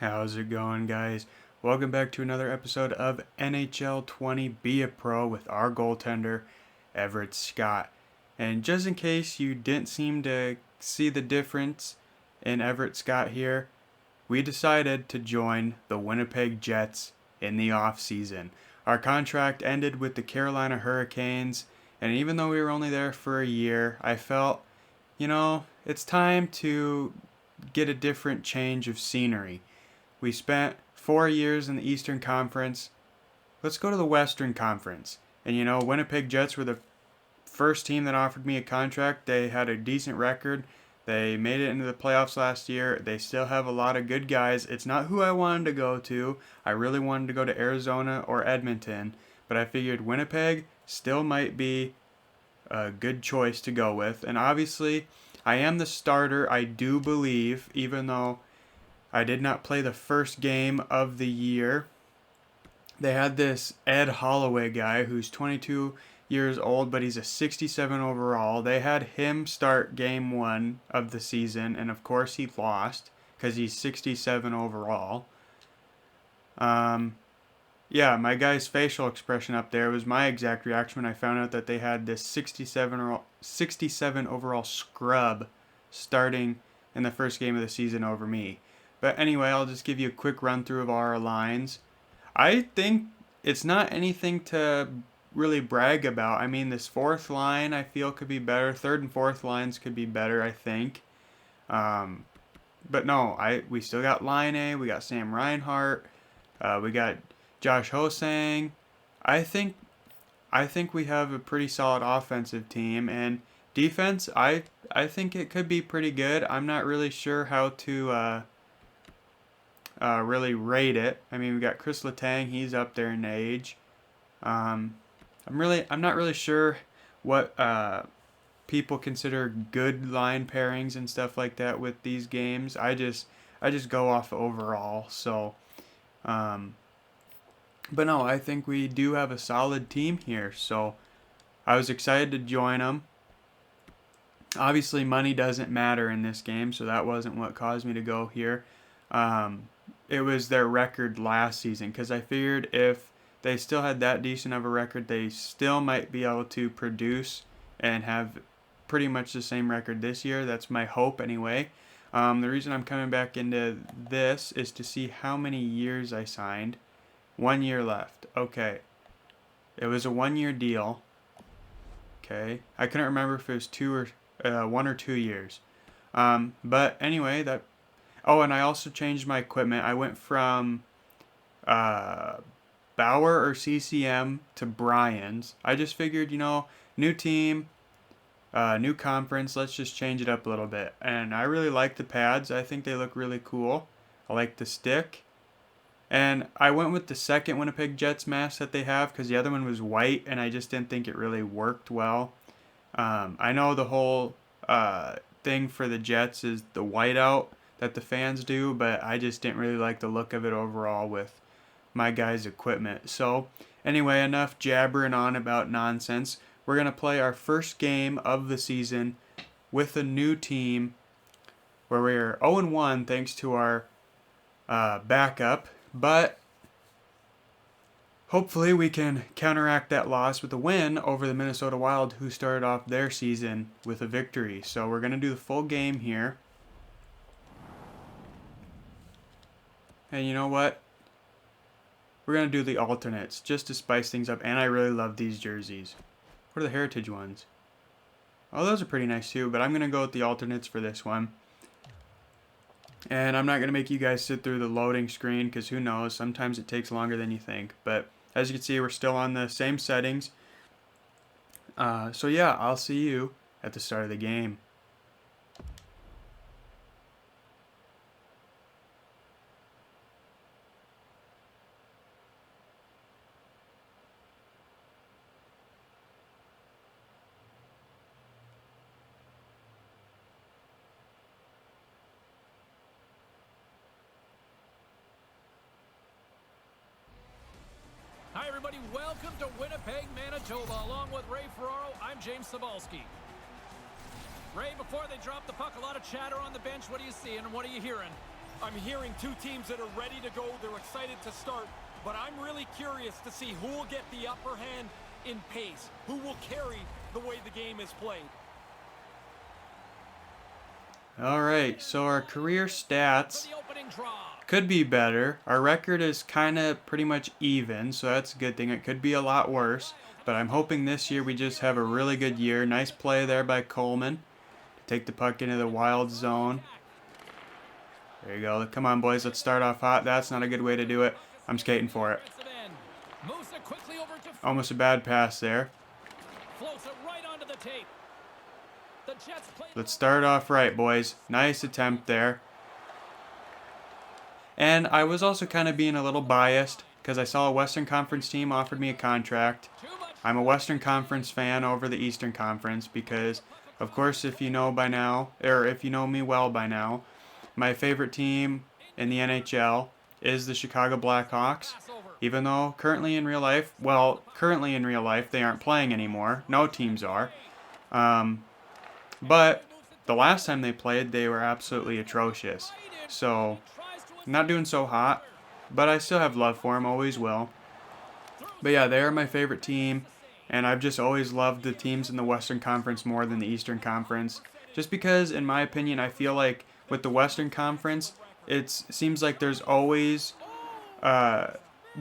How's it going, guys? Welcome back to another episode of NHL 20 Be a Pro with our goaltender, Everett Scott. And just in case you didn't seem to see the difference in Everett Scott here, we decided to join the Winnipeg Jets in the off-season. Our contract ended with the Carolina Hurricanes, and even though we were only there for a year, I felt, it's time to get a different change of scenery. We spent 4 years in the Eastern Conference. Let's go to the Western Conference. And Winnipeg Jets were the first team that offered me a contract. They had a decent record. They made it into the playoffs last year. They still have a lot of good guys. It's not who I wanted to go to. I really wanted to go to Arizona or Edmonton, but I figured Winnipeg still might be a good choice to go with. And obviously, I am the starter, I do believe, even though I did not play the first game of the year. They had this Ed Holloway guy who's 22 years old, but he's a 67 overall. They had him start game 1 of the season, and of course he lost because he's 67 overall. Yeah, my guy's facial expression up there was my exact reaction when I found out that they had this 67 overall scrub starting in the first game of the season over me. But anyway, I'll just give you a quick run through of our lines. I think it's not anything to really brag about. I mean, this fourth line I feel could be better. Third and fourth lines could be better, I think. But no, we still got Line A. We got Sam Reinhart. We got Josh Hosang. I think we have a pretty solid offensive team, and defense, I think it could be pretty good. I'm not really sure how to really rate it. I mean, we got Chris Letang, he's up there in age. I'm not really sure what people consider good line pairings and stuff like that with these games. I just go off overall. So, but no, I think we do have a solid team here. So, I was excited to join them. Obviously, money doesn't matter in this game, so that wasn't what caused me to go here. It was their record last season, because I figured if they still had that decent of a record, they still might be able to produce and have pretty much the same record this year. That's my hope anyway. The reason I'm coming back into this is to see how many years I signed. 1 year left. Okay. It was a 1-year deal. Okay. I couldn't remember if it was 1 or 2 years. But anyway, that... Oh, and I also changed my equipment. I went from Bauer or CCM to Bryan's. I just figured, new team, new conference, let's just change it up a little bit. And I really like the pads. I think they look really cool. I like the stick. And I went with the second Winnipeg Jets mask that they have because the other one was white, and I just didn't think it really worked well. I know the whole thing for the Jets is the whiteout that the fans do, but I just didn't really like the look of it overall with my guys' equipment. So anyway, enough jabbering on about nonsense. We're going to play our first game of the season with a new team where we're 0-1 thanks to our backup, but hopefully we can counteract that loss with a win over the Minnesota Wild, who started off their season with a victory. So we're going to do the full game here. And you know what? We're going to do the alternates just to spice things up. And I really love these jerseys. What are the heritage ones? Oh, those are pretty nice too. But I'm going to go with the alternates for this one. And I'm not going to make you guys sit through the loading screen, because who knows? Sometimes it takes longer than you think. But as you can see, we're still on the same settings. So yeah, I'll see you at the start of the game. Hi, everybody. Welcome to Winnipeg, Manitoba. Along with Ray Ferraro, I'm James Cybulski. Ray, before they drop the puck, a lot of chatter on the bench. What are you seeing and what are you hearing? I'm hearing two teams that are ready to go. They're excited to start, but I'm really curious to see who will get the upper hand in pace, who will carry the way the game is played. All right, so our career stats For the opening draw. could be better. Our record is kind of pretty much even, so that's a good thing. It could be a lot worse, but I'm hoping this year we just have a really good year. Nice play there by Coleman to take the puck into the wild zone. There you go. Come on, boys. Let's start off hot. That's not a good way to do it. I'm skating for it. Moves it quickly over to Almost a bad pass there. floats it right onto the tape. The Jets play. Let's start off right, boys. Nice attempt there. And I was also kind of being a little biased because I saw a Western Conference team offered me a contract. Too much. I'm a Western Conference fan over the Eastern Conference because, of course, if you know by now, or if you know me well by now, my favorite team in the NHL is the Chicago Blackhawks. Even though currently in real life, they aren't playing anymore. No teams are. But the last time they played, they were absolutely atrocious. So, not doing so hot, but I still have love for them, always will. But yeah, they are my favorite team, and I've just always loved the teams in the Western Conference more than the Eastern Conference. Just because, in my opinion, I feel like with the Western Conference, it seems like there's always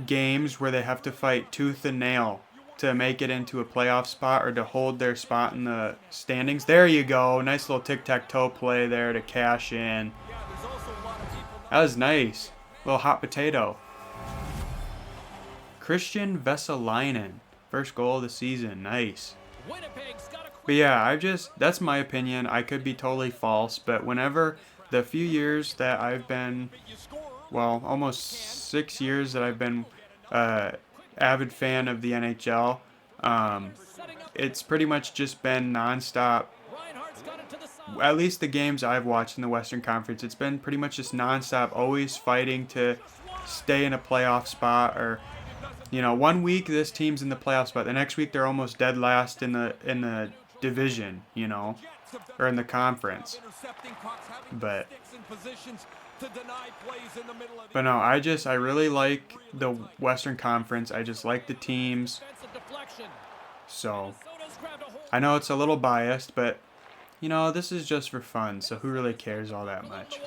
games where they have to fight tooth and nail to make it into a playoff spot or to hold their spot in the standings. There you go. Nice little tic-tac-toe play there to cash in. That was nice. Little hot potato. Christian Vesalainen. First goal of the season. Nice. Winnipeg's got a But yeah, that's my opinion. I could be totally false, but whenever the few years that I've been, well, almost 6 years that I've been avid fan of the NHL, it's pretty much just been nonstop. Reinhardt's got it to the side. At least the games I've watched in the Western Conference, it's been pretty much just nonstop, always fighting to stay in a playoff spot. Or, you know, one week this team's in the playoff spot, the next week they're almost dead last in the division, you know, or in the conference. But no, I really like the Western Conference. I just like the teams. So I know it's a little biased, but you know, this is just for fun, so who really cares all that much?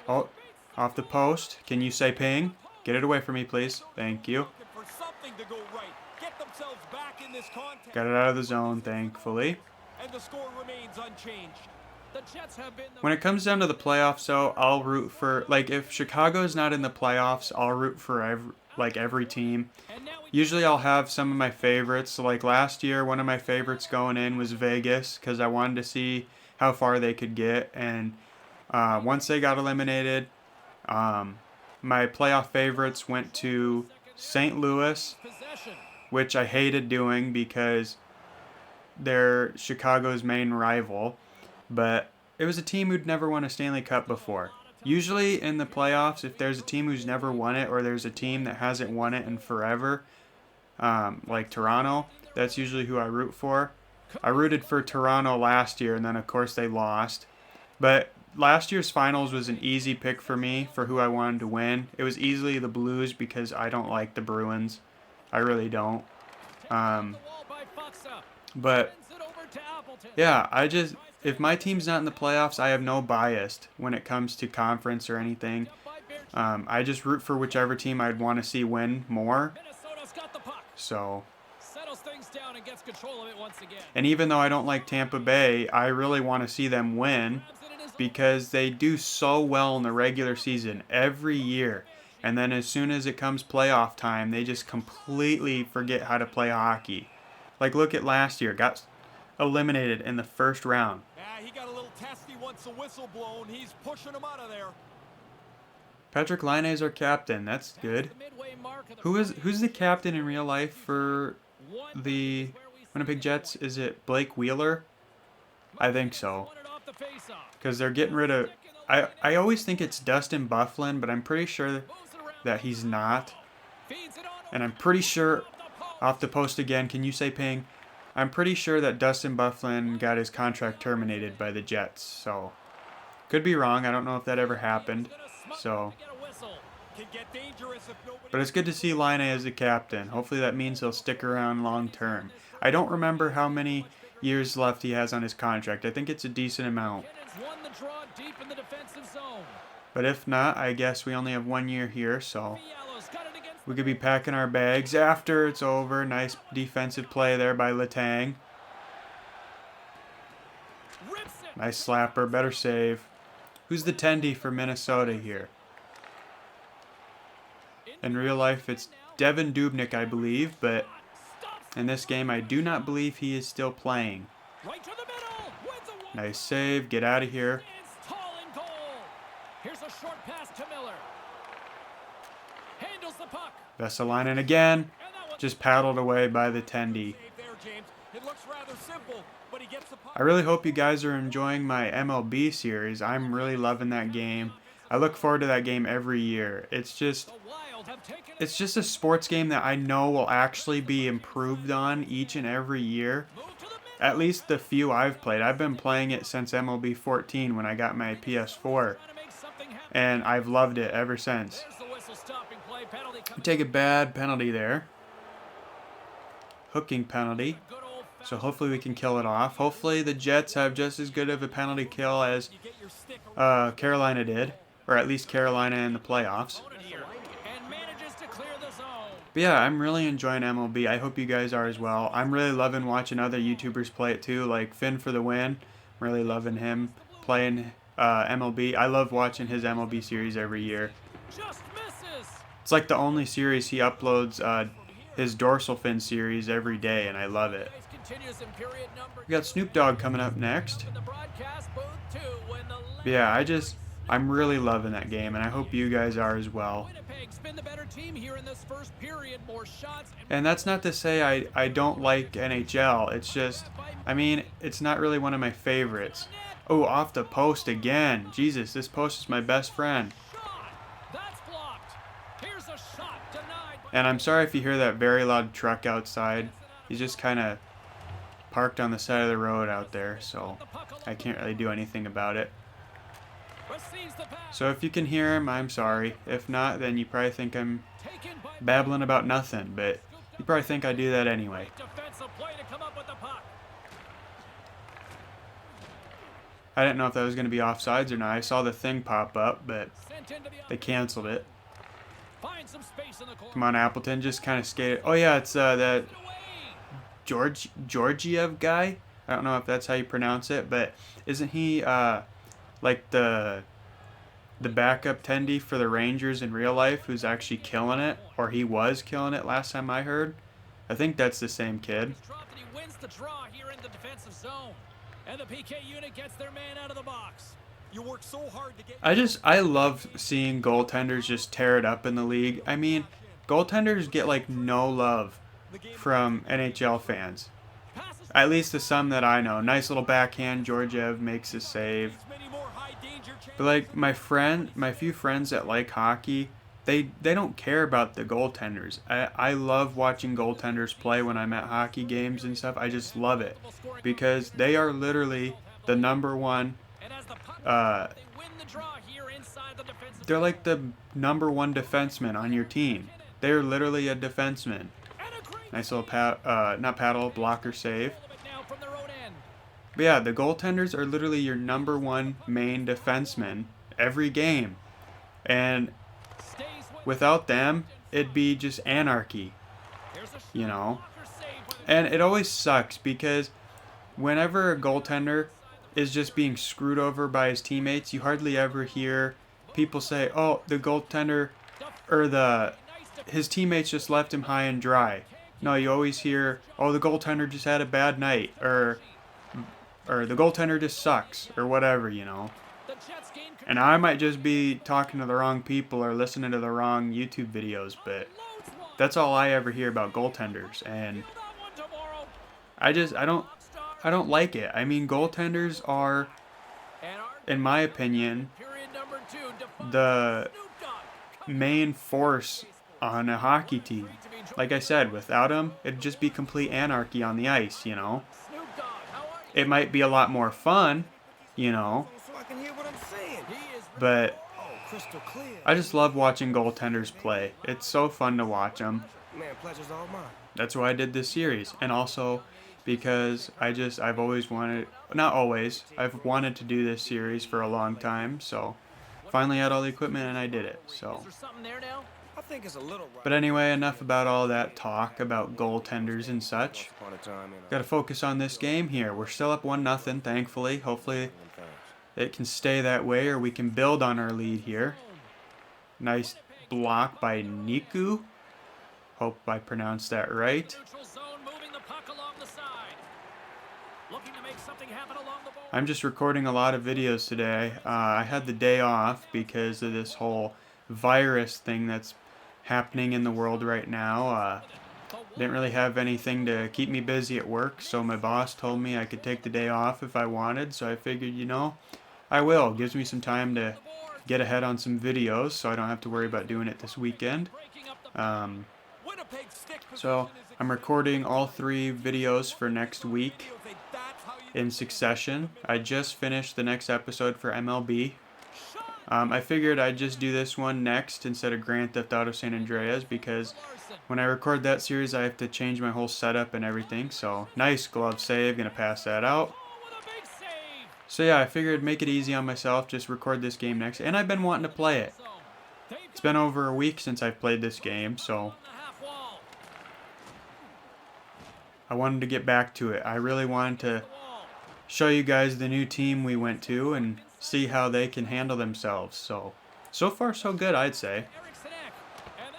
Oh, off the post. Can you say ping? Get it away from me, please. Thank you. Got it out of the zone, thankfully. And the score remains unchanged. When it comes down to the playoffs, though, I'll root for, like, if Chicago's not in the playoffs, I'll root for every team. Usually I'll have some of my favorites. So, like last year, one of my favorites going in was Vegas because I wanted to see how far they could get. And once they got eliminated, my playoff favorites went to St. Louis, which I hated doing because they're Chicago's main rival. But it was a team who'd never won a Stanley Cup before. Usually in the playoffs, if there's a team who's never won it or there's a team that hasn't won it in forever, like Toronto, that's usually who I root for. I rooted for Toronto last year, and then of course they lost. But last year's finals was an easy pick for me for who I wanted to win. It was easily the Blues because I don't like the Bruins. I really don't. But yeah, if my team's not in the playoffs, I have no bias when it comes to conference or anything. I just root for whichever team I'd want to see win more. So, and even though I don't like Tampa Bay, I really want to see them win because they do so well in the regular season every year. And then as soon as it comes playoff time, they just completely forget how to play hockey. Like, look at last year. Got eliminated in the first round. Yeah, he got a little testy once the whistle blown. He's pushing him out of there. Patrick Laine is our captain. That's good. Who's the captain in real life for the Winnipeg Jets? Is it Blake Wheeler? I think so. Because they're getting rid of... I always think it's Dustin Byfuglien, but I'm pretty sure that he's not. And I'm pretty sure... Off the post again. Can you say ping? I'm pretty sure that Dustin Byfuglien got his contract terminated by the Jets. So Could be wrong. I don't know if that ever happened. So, Can get dangerous if nobody. but it's good to see Line as the captain. Hopefully that means he'll stick around long term. I don't remember how many years left he has on his contract. I think it's a decent amount. Cannons won the draw deep in the defensive zone. But if not, I guess we only have 1 year here, so Fialo's got it against we could be packing our bags after it's over. Nice defensive play there by Letang. rips it. Nice slapper, better save. Who's the tendy for Minnesota here? In real life, it's Devin Dubnyk, I believe, but Stops in this game, I do not believe he is still playing. right to the middle. Wins a one. Nice save, get out of here. Stands tall in goal. Here's a short pass to Miller. Handles the puck. Vesalainen again, And that one just paddled away by the tendy. Save there, James. It looks rather simple, but he gets the puck. I really hope you guys are enjoying my MLB series. I'm really loving that game. I look forward to that game every year. It's just the Wild have taken it's just a sports game that I know will actually be improved on each and every year. move to the middle. At least the few I've played. I've been playing it since MLB 14 when I got my PS4, Trying to make something happen. and I've loved it ever since. There's the whistle stopping play. Penalty coming. Take a bad penalty there. Hooking penalty. Good old So hopefully we can kill it off. Hopefully the Jets have just as good of a penalty kill as You get your stick around Carolina did. Or at least Carolina in the playoffs. opponent here and manages to clear the zone. But yeah, I'm really enjoying MLB. I hope you guys are as well. I'm really loving watching other YouTubers play it too, like Finn for the Win. I'm really loving him playing MLB. I love watching his MLB series every year. Just misses. It's like the only series he uploads his dorsal fin series every day, and I love it. Race continues in period number We got Snoop Dogg coming up next. in the broadcast booth too when the But yeah, I'm really loving that game, and I hope you guys are as well. Winnipeg's been the better team here in this first period. More shots And that's not to say I don't like NHL. It's just, I mean, it's not really one of my favorites. Oh, off the post again. Jesus, this post is my best friend. shot. That's blocked. Here's a shot denied. And I'm sorry if you hear that very loud truck outside. He's just kind of parked on the side of the road out there, so I can't really do anything about it. Receives the pass. So if you can hear him, I'm sorry. If not, then you probably think I'm Taken by babbling about nothing, but you probably think I do that anyway. defensive play to come up with the puck. I didn't know if that was going to be offsides or not. I saw the thing pop up, but Sent into the they canceled it. find some space in the corner. Come on, Appleton, just kind of skated. Oh yeah, it's that Away. Georgiev guy. I don't know if that's how you pronounce it, but isn't he like the backup tendy for the Rangers in real life, who's actually killing it, or he was killing it last time I heard? I think that's the same kid. He's dropped and he wins the draw here in the defensive zone. And the PK unit gets their man out of the box. You work so hard to get. I love seeing goaltenders just tear it up in the league. I mean, goaltenders get like no love from NHL fans. Passes At least the some that I know. Nice little backhand. Georgiev makes a save. many more high danger chances. But like my few friends that like hockey, they don't care about the goaltenders. I love watching goaltenders play when I'm at hockey games and stuff. I just love it because they are literally the number one. and as the puck they win the draw here inside the defensive They're like the number one defenseman on your team. They're literally a defenseman. and a great Nice little not paddle, blocker save. of it now from their own end. But yeah, the goaltenders are literally your number one main defenseman every game. And Stays with without them, it'd be just anarchy, Here's a shot. you know? Blocker save with And it always sucks because whenever a goaltender is just being screwed over by his teammates, you hardly ever hear people say, "Oh, the goaltender or his teammates just left him high and dry." No, you always hear, "Oh, the goaltender just had a bad night," or the goaltender just sucks, or whatever, you know. the Jets gain And I might just be talking to the wrong people or listening to the wrong YouTube videos, but loads one. that's all I ever hear about goaltenders, and Feel that one tomorrow. I don't like it. I mean, goaltenders are, And our in my opinion, period number 2 defines the Snoop Dogg. main force on a hockey team. Like I said, without them, it'd just be complete anarchy on the ice, you know. Snoop Dogg, how are you? It might be a lot more fun, you know, So I can hear what I'm saying. But Oh, crystal clear. I just love watching goaltenders play. It's so fun to watch them. Man, pleasure's all mine. That's why I did this series. And also because I've always wanted, not always, I've wanted to do this series for a long time. So finally had all the equipment and I did it. So. Is there something there now? I think it's a little rough. But anyway, enough about all that talk about goaltenders and such. Once upon a time, Got to focus on this game here. We're still up 1-0, thankfully. Hopefully it can stay that way, or we can build on our lead here. Nice block by Niku. Hope I pronounced that right. Neutral zone, moving the puck along the side. Looking to make something happen along the board. I'm just recording a lot of videos today. I had the day off because of this whole virus thing that's happening in the world right now. Didn't really have anything to keep me busy at work, so my boss told me I could take the day off if I wanted, so I figured, you know, I will. Gives me some time to get ahead on some videos, so I don't have to worry about doing it this weekend. So I'm recording all 3 videos for next week in succession. I just finished the next episode for MLB. I figured I'd just do this one next instead of Grand Theft Auto San Andreas, because when I record that series I have to change my whole setup and everything. So nice glove save, gonna pass that out. So yeah, I figured I'd make it easy on myself, just record this game next, and I've been wanting to play it. It's been over a week since I've played this game, so I wanted to get back to it. I really wanted to show you guys the new team we went to and see how they can handle themselves. So far so good, I'd say.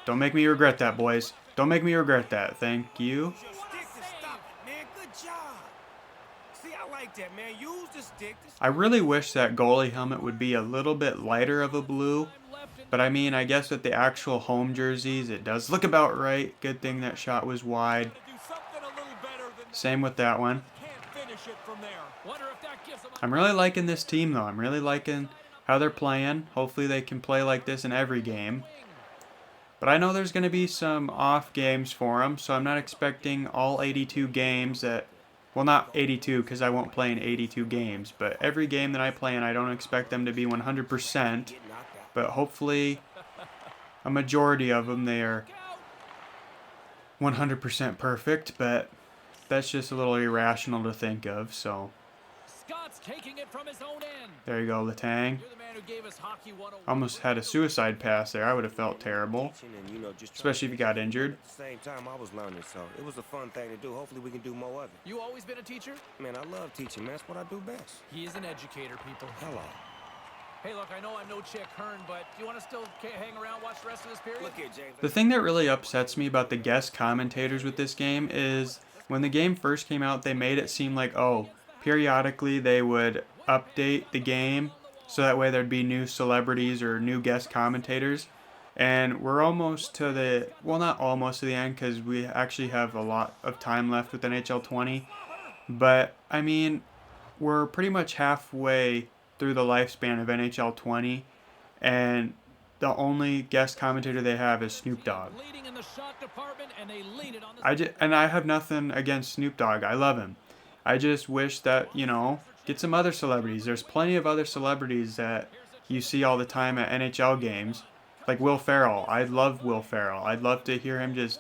Don't make me regret that, boys. Don't make me regret that. Thank you. I really wish that goalie helmet would be a little bit lighter of a blue. But I mean, I guess with the actual home jerseys, it does look about right. Good thing that shot was wide. Same with that one. I'm really liking this team, though. I'm really liking how they're playing. Hopefully they can play like this in every game. But I know there's going to be some off games for them, so I'm not expecting all 82 games that... Well, not 82, because I won't play in 82 games. But every game that I play in, I don't expect them to be 100%. But hopefully, a majority of them, they are 100% perfect. But that's just a little irrational to think of, so... Scott's taking it from his own end. There you go, Letang. You're the man who gave us hockey 101. Almost had a suicide pass there. I would have felt terrible. Especially if you got injured. At the same time, I was learning, so it was a fun thing to do. Hopefully we can do more of it. You always been a teacher? Man, I love teaching, man. That's what I do best. He is an educator, people. Hello. Hey, look, I know I'm no Chick Hearn, but do you want to still hang around, watch the rest of this period? Look here, James. The thing that really upsets me about the guest commentators with this game is when the game first came out, they made it seem like, oh, periodically they would update the game so that way there'd be new celebrities or new guest commentators. And we're almost to the, well, not almost to the end, because we actually have a lot of time left with NHL 20. But, I mean, we're pretty much halfway through the lifespan of NHL 20, and the only guest commentator they have is Snoop Dogg. I have nothing against Snoop Dogg. I love him. I just wish that, you know, get some other celebrities. There's plenty of other celebrities that you see all the time at NHL games. Like Will Ferrell. I love Will Ferrell. I'd love to hear him just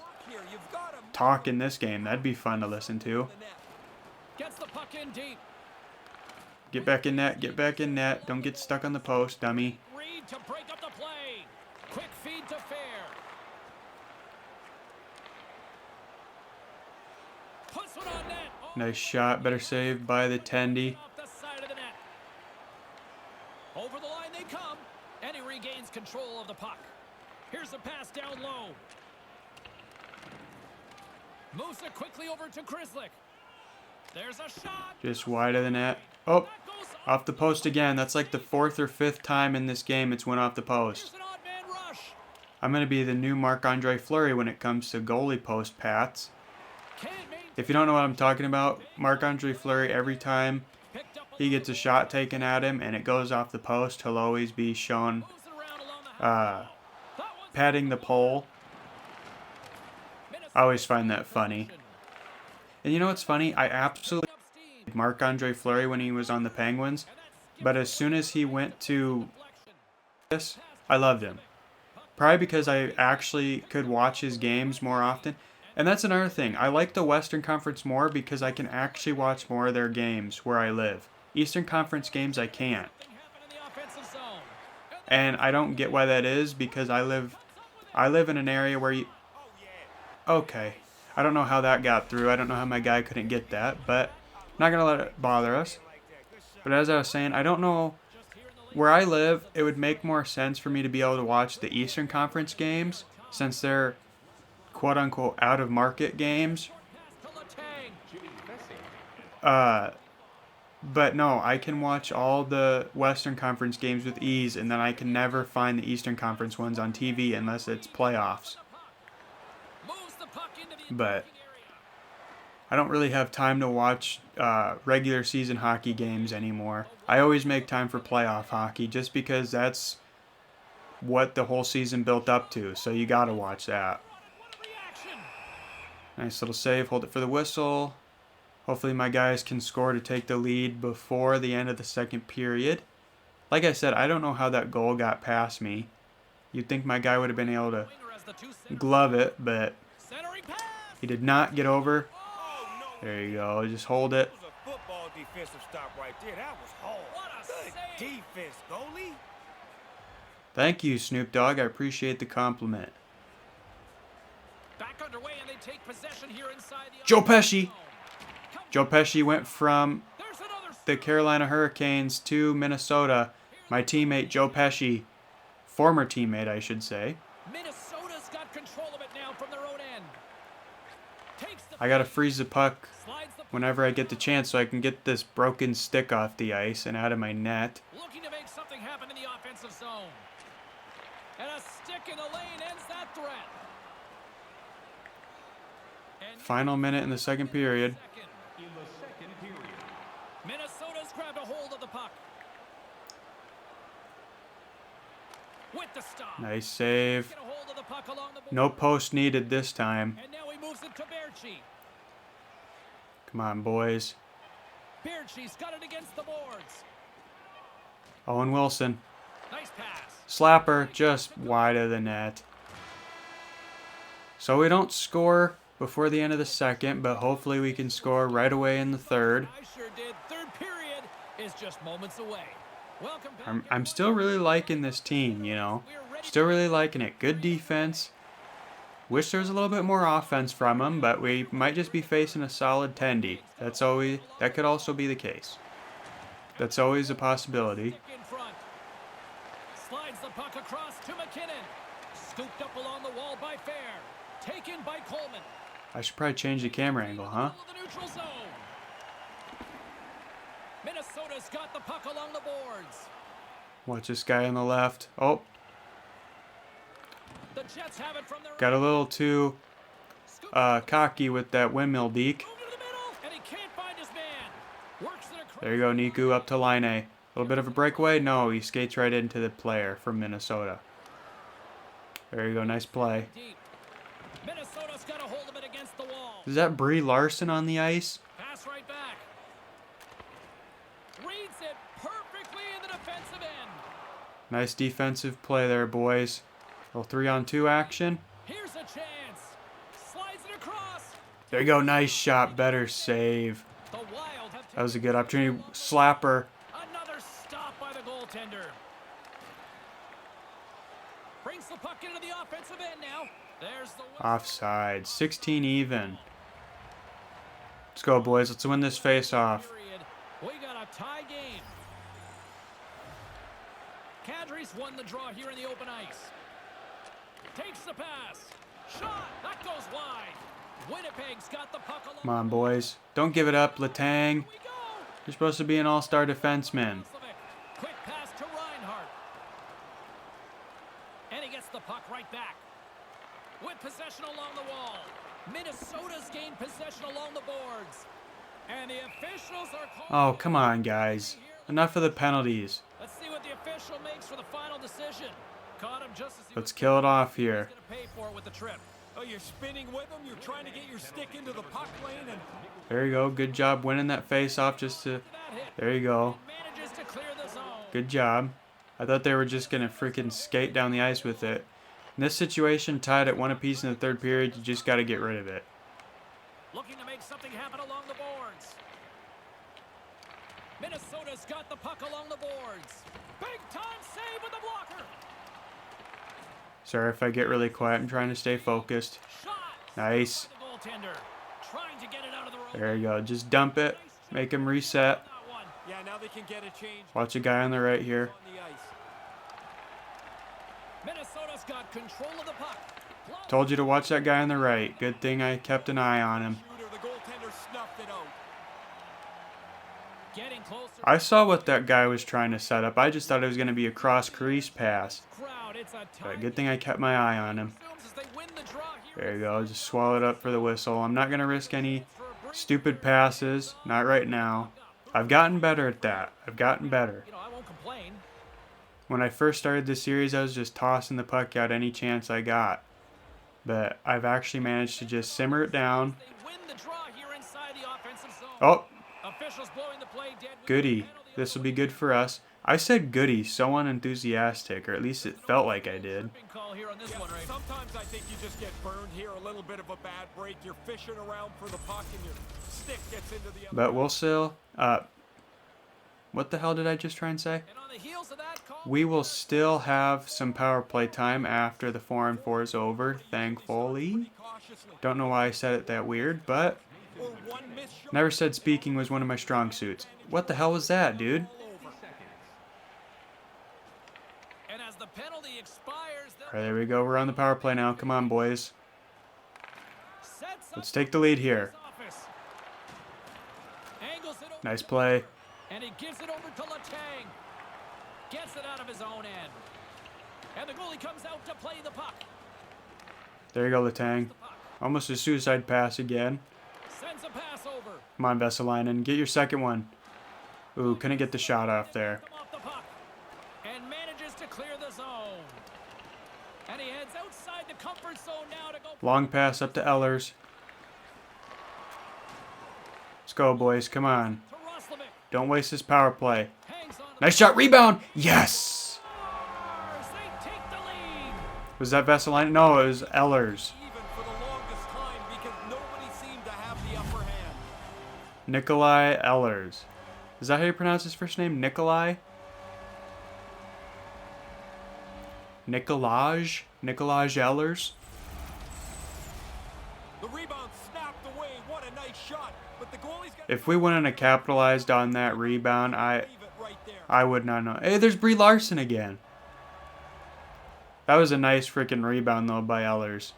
talk in this game. That'd be fun to listen to. Gets the puck in deep. Get back in net. Get back in net. Don't get stuck on the post, dummy. Reed to break up the play. Quick feed to Fair. Puts one on net. Oh. Nice shot. Better save by the Tendy. Off the side of the net. Over the line they come. And he regains control of the puck. Here's a pass down low. Moves it quickly over to Krislick. There's a shot. Just wide of the net. Oh, off the post again. That's like the 4th or 5th time in this game it's went off the post. I'm going to be the new Marc-Andre Fleury when it comes to goalie post pats. If you don't know what I'm talking about, Marc-Andre Fleury, every time he gets a shot taken at him and it goes off the post, he'll always be shown patting the pole. I always find that funny. And you know what's funny? I absolutely hated Marc-Andre Fleury when he was on the Penguins. But as soon as he went to this, I loved him. Probably because I actually could watch his games more often. And that's another thing. I like the Western Conference more because I can actually watch more of their games where I live. Eastern Conference games I can't. And I don't get why that is because I live in an area where you... Okay. I don't know how that got through. I don't know how my guy couldn't get that, but I'm not going to let it bother us. But as I was saying, I don't know... Where I live, it would make more sense for me to be able to watch the Eastern Conference games since they're quote-unquote out-of-market games. But no, I can watch all the Western Conference games with ease, and then I can never find the Eastern Conference ones on TV unless it's playoffs. But I don't really have time to watch regular season hockey games anymore. I always make time for playoff hockey just because that's what the whole season built up to. So you got to watch that. Nice little save. Hold it for the whistle. Hopefully my guys can score to take the lead before the end of the second period. Like I said, I don't know how that goal got past me. You'd think my guy would have been able to glove it, but he did not get over. There you go. Just hold it. Football defensive stop right there. That was hard. Good defense, goalie. Thank you, Snoop Dogg. I appreciate the compliment. Back underway and they take possession here inside the Joe Pesci. Joe Pesci went from the Carolina Hurricanes to Minnesota. My teammate Joe Pesci, former teammate I should say. Minnesota's got control of it now from their own end. I gotta freeze the puck whenever I get the chance so I can get this broken stick off the ice and out of my net. Looking to make something happen in the offensive zone. And a stick in the lane ends that threat. Final minute in the second period. Minnesota's grabbed a hold of the puck. With the stop. Nice save. Get a hold of the puck along the board. No post needed this time. And now he moves it to Berchi. Come on, boys. Berchi's got it against the boards. Owen Wilson. Nice pass. Slapper just wide of the net. So we don't score before the end of the second, but hopefully we can score right away in the third. I sure did. Third period is just moments away. Welcome back. I'm still really liking this team, you know. Still really liking it. Good defense. Wish there was a little bit more offense from them, but we might just be facing a solid tendy. That could also be the case. That's always a possibility. In front. Slides the puck across to McKinnon. Scooped up along the wall by Fair. Taken by Coleman. I should probably change the camera angle, huh? The neutral zone. Minnesota's got the puck along the boards. Watch this guy on the left. Oh, The Jets have it from their got a little too cocky with that windmill deke. Move to the middle, and he can't find his man. Works it across. There you go, Niku up to line A. A little bit of a breakaway. No, he skates right into the player from Minnesota. There you go, nice play. Deep. Minnesota's got a hold of it against the wall. Is that Brie Larson on the ice? Pass right back. Reads it perfectly in the defensive end. Nice defensive play there, boys. Little 3-on-2 action. Here's a chance. Slides it across. There you go, nice shot, better save. The Wild have That was a good opportunity. Slapper. another stop by the goaltender. Brings the puck into the offensive end now. There's the Offside. 16 even. Let's go, boys. Let's win this face-off. period. We got a tie game. Kadri's won the draw here in the open ice. Takes the pass. Shot. That goes wide. Winnipeg's got the puck along. Come on, boys. Don't give it up, Letang. We go. You're supposed to be an all-star defenseman. Quick pass to Reinhart. And he gets the puck right back. With possession along the wall. Minnesota's gained possession along the boards. And the officials are calling. Oh, come on, guys. Enough of the penalties. Let's see what the official makes for the final decision. Caught him just as he Let's was kill it off he's here. gonna pay for it with the trip. Oh, you're spinning with them. You're trying to get your stick into the puck lane, and There you go. Good job winning that face-off just to... That hit. There you go. Manages to clear the zone. Good job. I thought they were just going to freaking skate down the ice with it. In this situation, tied at 1 apiece in the third period, you just got to get rid of it. Looking to make something happen along the boards. Minnesota's got the puck along the boards. Big time save with the blocker. Sorry if I get really quiet. I'm trying to stay focused. Shot. Nice. The goaltender trying to get it out of the road. There you go. Just dump it. Make him reset. Yeah, now they can get a change Watch a guy on the right here. on the ice. Minnesota's got control of the puck. Told you to watch that guy on the right. Good thing I kept an eye on him. Shooter, the goaltender snuffed it out. Getting closer. I saw what that guy was trying to set up. I just thought it was going to be a cross crease pass. Crowd, it's a But good thing I kept my eye on him. as they win the draw here. There you go. Just swallow it up for the whistle. I'm not going to risk any stupid passes. Not right now. I've gotten better at that. I've gotten better. I won't complain. When I first started this series, I was just tossing the puck out any chance I got. But I've actually managed to just simmer it down. They win the draw here inside the offensive zone. Oh, Officials blowing the play dead. goody. This will be good for us. I said goody so unenthusiastic, or at least it felt like I did. Call here on this one, right? Sometimes I think you just get burned here. A little bit of a bad break. You're fishing around for the puck and your stick gets into the other. But we'll still... what the hell did I just try and say? And on the heels of that call, We will still have some power play time after the 4-on-4 is over, thankfully. Cautiously. Don't know why I said it that weird, but Or one missed shot. never said speaking was one of my strong suits. What the hell was that, dude? and as the penalty expires, All right, there we go. We're on the power play now. Come on, boys. sets up Let's take the lead here. office. Angles it over, Nice play. and he gives it over to Letang. Gets it out of his own end. And the goalie comes out to play the puck. There you go, Letang. Almost a suicide pass again. Sends a pass over. Come on, Vesalainen. Get your second one. Ooh, couldn't get the shot off there. Come off the puck. And manages to clear the zone. And he heads outside the comfort zone now to go. Long pass up to Ehlers. Let's go, boys. Come on. To Roslovic. Don't waste this power play. Hangs on. Nice shot. Rebound. Yes. They take the lead. Was that Vesalainen? No, it was Ehlers. Even for the longest time because nobody seemed to have the upper hand. Nikolai Ehlers. Is that how you pronounce his first name? Nikolai? Nikolaj Ehlers? The rebound snapped away. What a nice shot. But the goalie's got If we wouldn't have capitalized on that rebound, leave it right there. I would not know. Hey, there's Brie Larson again. That was a nice freaking rebound, though, by Ehlers.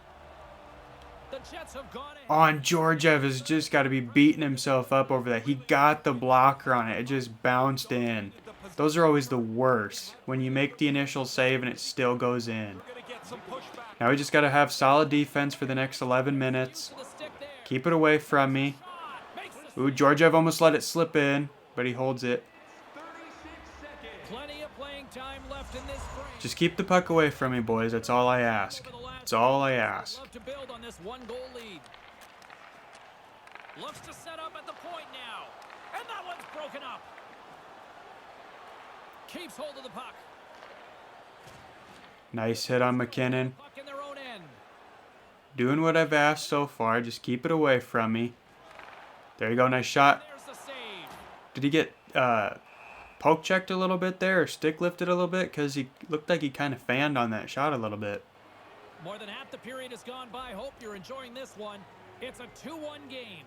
The Jets have gone in. Oh, and Georgiev has just got to be beating himself up over that. He got the blocker on it. It just bounced in. Those are always the worst. When you make the initial save and it still goes in. We're gonna get some pushback. Now we just got to have solid defense for the next 11 minutes. The stick there. Keep it away from me. Makes the Ooh, Georgiev almost let it slip in, but he holds it. plenty of playing time left in this frame. Just keep the puck away from me, boys. That's all I ask. That's all I ask. Love to build on this one-goal lead. Looks to set up at the point now. And that one's broken up. Keeps hold of the puck. Nice hit on McKinnon. Puck in their own end. Doing what I've asked so far. Just keep it away from me. There you go. Nice shot. There's the save. Did he get poke checked a little bit there or stick lifted a little bit? Because he looked like he kind of fanned on that shot a little bit. More than half the period has gone by. Hope you're enjoying this one. It's a 2-1 game.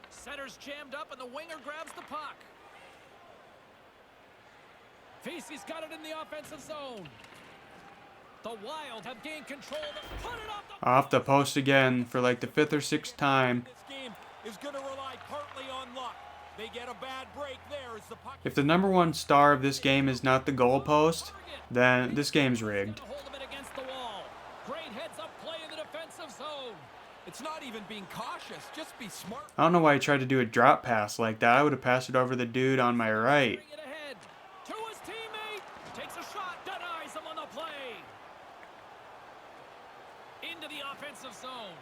Center's jammed up and the winger grabs the puck. Vesey's got it in the offensive zone. The Wild have gained control. Put it off the Off the post again for like the 5th or 6th time. This game is gonna rely partly on luck. They get a bad break there as the puck. If the number one star of this game is not the goalpost, then this game's rigged. hold of it against the wall. Great heads-up play in the defensive zone. It's not even being cautious. Just be smart. I don't know why he tried to do a drop pass like that. I would have passed it over the dude on my right. Bring it ahead to his teammate. Takes a shot. Denies him on the play. Into the offensive zone.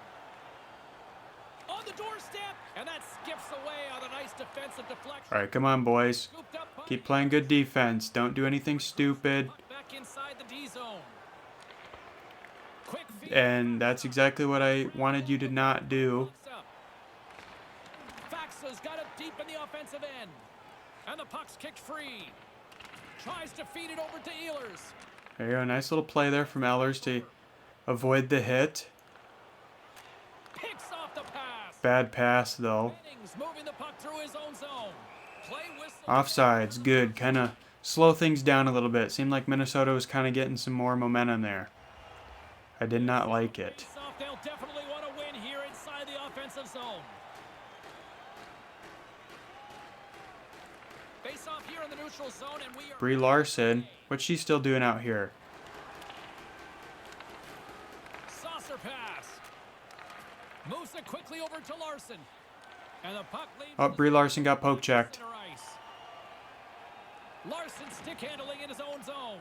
On the doorstep, and that skips away on a nice defensive deflection. All right, come on, boys. Keep playing good defense. Don't do anything stupid. Back inside the D zone. Quick feed. And that's exactly what I wanted you to not do. Faxa's got it deep in the offensive end. And the puck's kicked free. Tries to feed it over to Ehlers. There you go. Nice little play there from Ehlers to avoid the hit. Picks off the pass. Bad pass, though. Bennings moving the puck through his own zone. Play whistle. Offsides. Good. Kind of slow things down a little bit. Seemed like Minnesota was kind of getting some more momentum there. I did not like it. They'll definitely want to win here inside the offensive zone. Face off here in the neutral zone, and we are... Brie Larson. What's she still doing out here? Saucer pass. Moves it quickly over to Larson. And the puck leads... Oh, Brie Larson got poke checked. Larson stick handling in his own zone.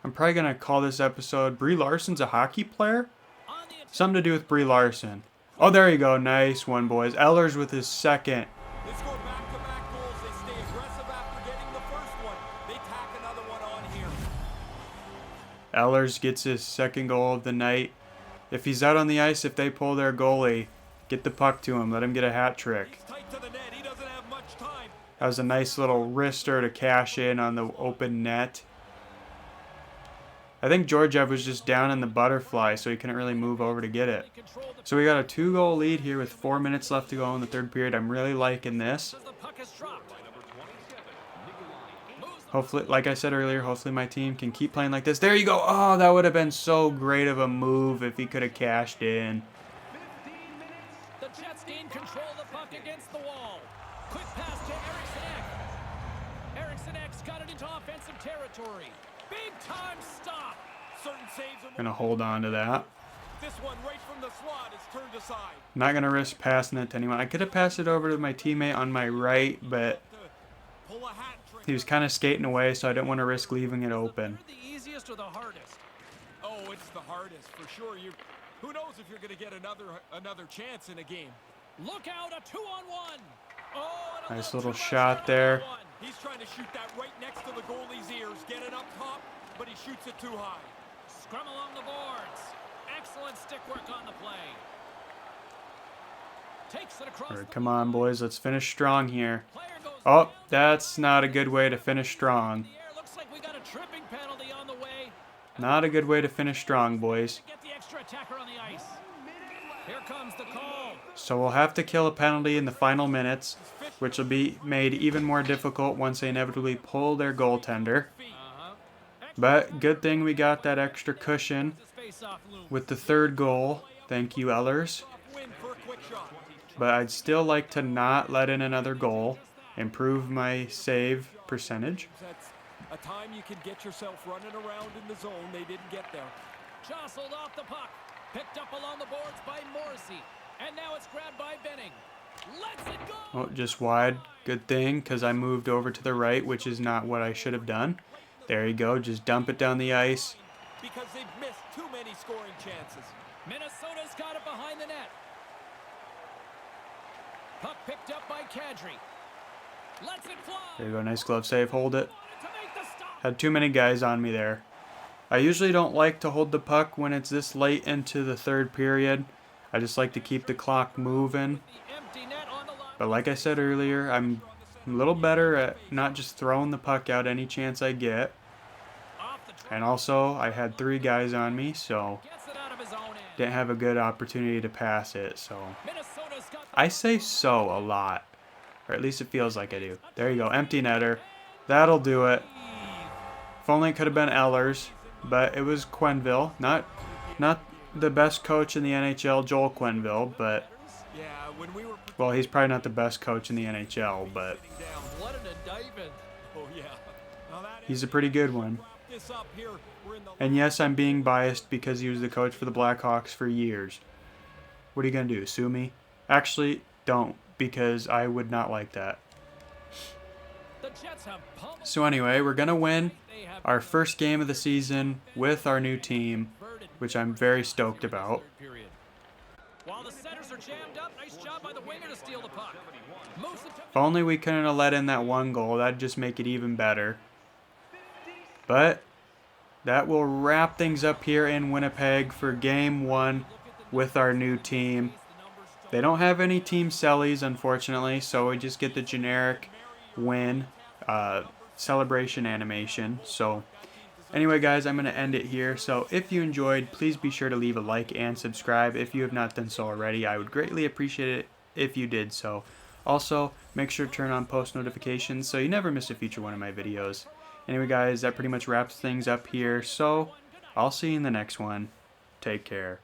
I'm probably going to call this episode Brie Larson's a hockey player? Something to do with Brie Larson. Oh, there you go. Nice one, boys. Ehlers with his second. They score back-to-back goals. They stay aggressive after getting the first one. They tack another one on here. Ehlers gets his second goal of the night. If he's out on the ice, if they pull their goalie, get the puck to him. Let him get a hat trick. He's tight to the net. He doesn't have much time. That was a nice little wrister to cash in on the open net. I think Georgiev was just down in the butterfly, so he couldn't really move over to get it. So we got a 2-goal lead here with 4 minutes left to go in the third period. I'm really liking this. Hopefully, like I said earlier, hopefully my team can keep playing like this. There you go. Oh, that would have been so great of a move if he could have cashed in. The Jets gain control of the puck against the wall. Quick pass to Eriksson Ek. Eriksson Ek's got it into offensive territory. Big time stop. Certain saves are... Gonna hold on to that. This one right from the slot is turned aside. Not gonna risk passing it to anyone. I could have passed it over to my teammate on my right, but Pull a hat trick. he was kind of skating away, so I didn't want to risk leaving it open. The easiest or the hardest? Oh, it's the hardest for sure. Who knows if you're going to get another chance in a game. Look out, a 2-on-1. Oh, and a Nice little little too much shot there. He's trying to shoot that right next to the goalie's ears. Get it up top, but he shoots it too high. Scrum along the boards. Excellent stick work on the play. Takes it across. All right, the come on, boys. Let's finish strong here. player goes Oh, that's not a good way to finish strong. in the air. Looks like we got a tripping penalty on the way. Not a good way to finish strong, boys. Get the extra attacker on the ice. Here comes the call. So we'll have to kill a penalty in the final minutes, which will be made even more difficult once they inevitably pull their goaltender. But good thing we got that extra cushion with the third goal. Thank you, Ehlers. Win for a quick shot. But I'd still like to not let in another goal, improve my save percentage. That's a time you can get yourself running around in the zone. They didn't get there. Jostled off the puck. Picked up along the boards by Morrissey. And now it's grabbed by Benning. Lets it go. Oh, just wide. Good thing, because I moved over to the right, which is not what I should have done. There you go. Just dump it down the ice. Because they've missed too many scoring chances. Minnesota's got it behind the net. Puck picked up by Kadri. Lets it fly. There you go. Nice glove save. Hold it. To make the stop. Had too many guys on me there. I usually don't like to hold the puck when it's this late into the third period. I just like to keep the clock moving. The empty net on the line. But like I said earlier, I'm a little better at not just throwing the puck out any chance I get. Off the track. And also, I had 3 guys on me, so Gets it out of his own end. didn't have a good opportunity to pass it. So Minnesota's got the I say so a lot, or at least it feels like I do. There you go, empty netter. That'll do it. If only it could have been Ehlers, but it was Quenneville. Not the best coach in the NHL, Joel Quenneville, but Yeah, when we were well, he's probably not the best coach in the NHL, but down. What an indictment. Oh yeah. Now that he's a pretty good one. wrap this up here. We're in the And yes, I'm being biased because he was the coach for the Blackhawks for years. What are you going to do, sue me? Actually, don't, because I would not like that. The Jets have pummeled. So anyway, we're going to win They have our first game of the season with our new team, converted which I'm very stoked about. third period. While the centers are jammed up, nice job by the winger to steal the puck. Moves it to If only we couldn't have let in that one goal. That'd just make it even better. But that will wrap things up here in Winnipeg for Game 1 with our new team. They don't have any team sellies, unfortunately, so we just get the generic win celebration animation. So anyway, guys, I'm going to end it here. So if you enjoyed, please be sure to leave a like and subscribe. If you have not done so already, I would greatly appreciate it if you did so. Also, make sure to turn on post notifications so you never miss a future one of my videos. Anyway, guys, that pretty much wraps things up here. So I'll see you in the next one. Take care.